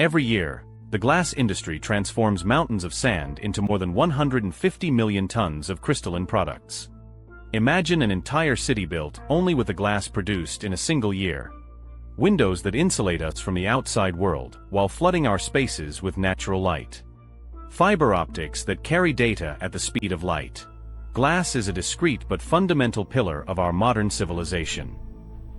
Every year, the glass industry transforms mountains of sand into more than 150 million tons of crystalline products. Imagine an entire city built only with the glass produced in a single year. Windows that insulate us from the outside world while flooding our spaces with natural light. Fiber optics that carry data at the speed of light. Glass is a discrete but fundamental pillar of our modern civilization.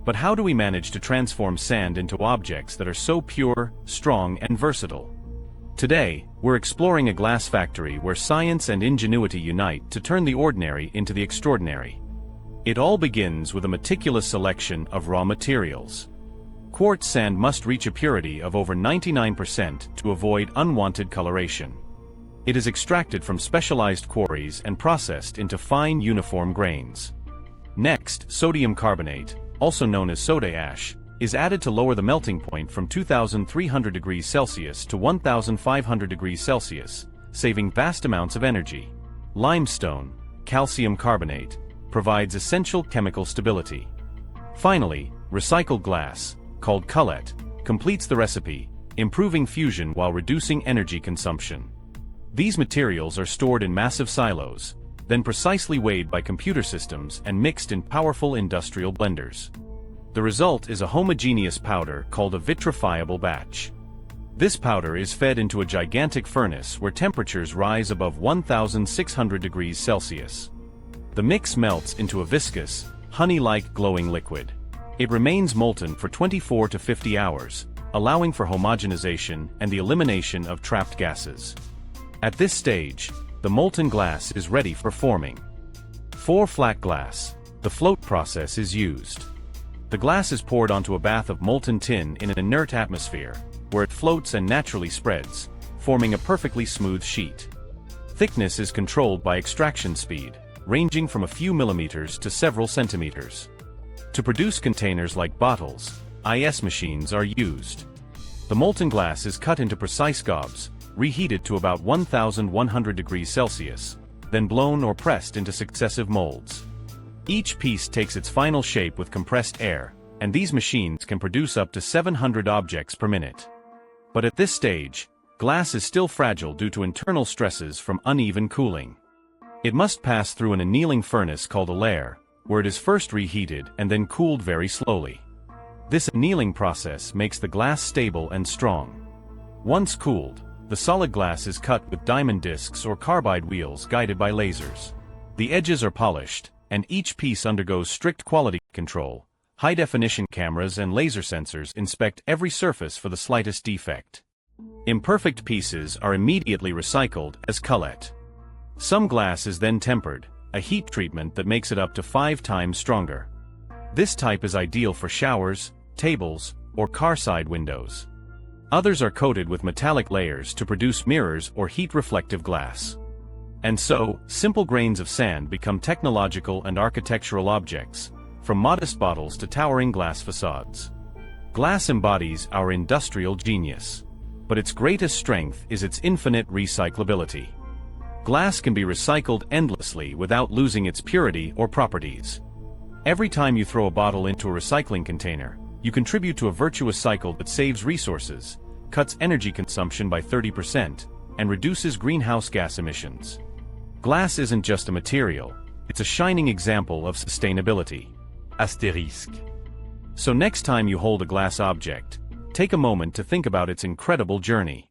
But how do we manage to transform sand into objects that are so pure, strong, and versatile? Today, we're exploring a glass factory where science and ingenuity unite to turn the ordinary into the extraordinary. It all begins with a meticulous selection of raw materials. Quartz sand must reach a purity of over 99% to avoid unwanted coloration. It is extracted from specialized quarries and processed into fine uniform grains. Next, sodium carbonate, also known as soda ash, is added to lower the melting point from 2,300 degrees Celsius to 1,500 degrees Celsius, saving vast amounts of energy. Limestone, calcium carbonate, provides essential chemical stability. Finally, recycled glass, called cullet, completes the recipe, improving fusion while reducing energy consumption. These materials are stored in massive silos, then precisely weighed by computer systems and mixed in powerful industrial blenders. The result is a homogeneous powder called a vitrifiable batch. This powder is fed into a gigantic furnace where temperatures rise above 1,600 degrees Celsius. The mix melts into a viscous, honey-like glowing liquid. It remains molten for 24 to 50 hours, allowing for homogenization and the elimination of trapped gases. At this stage, the molten glass is ready for forming. For flat glass, the float process is used. The glass is poured onto a bath of molten tin in an inert atmosphere, where it floats and naturally spreads, forming a perfectly smooth sheet. Thickness is controlled by extraction speed, ranging from a few millimeters to several centimeters. To produce containers like bottles, IS machines are used. The molten glass is cut into precise gobs, reheated to about 1,100 degrees Celsius, then blown or pressed into successive molds. Each piece takes its final shape with compressed air, and these machines can produce up to 700 objects per minute. But at this stage, glass is still fragile due to internal stresses from uneven cooling. It must pass through an annealing furnace called a layer, where it is first reheated and then cooled very slowly. This annealing process makes the glass stable and strong. Once cooled, the solid glass is cut with diamond discs or carbide wheels guided by lasers. The edges are polished, and each piece undergoes strict quality control. High-definition cameras and laser sensors inspect every surface for the slightest defect. Imperfect pieces are immediately recycled as cullet. Some glass is then tempered, a heat treatment that makes it up to 5 times stronger. This type is ideal for showers, tables, or car side windows. Others are coated with metallic layers to produce mirrors or heat-reflective glass. And so, simple grains of sand become technological and architectural objects, from modest bottles to towering glass facades. Glass embodies our industrial genius. But its greatest strength is its infinite recyclability. Glass can be recycled endlessly without losing its purity or properties. Every time you throw a bottle into a recycling container, you contribute to a virtuous cycle that saves resources, cuts energy consumption by 30%, and reduces greenhouse gas emissions. Glass isn't just a material, it's a shining example of sustainability. Asterisk. So next time you hold a glass object, take a moment to think about its incredible journey.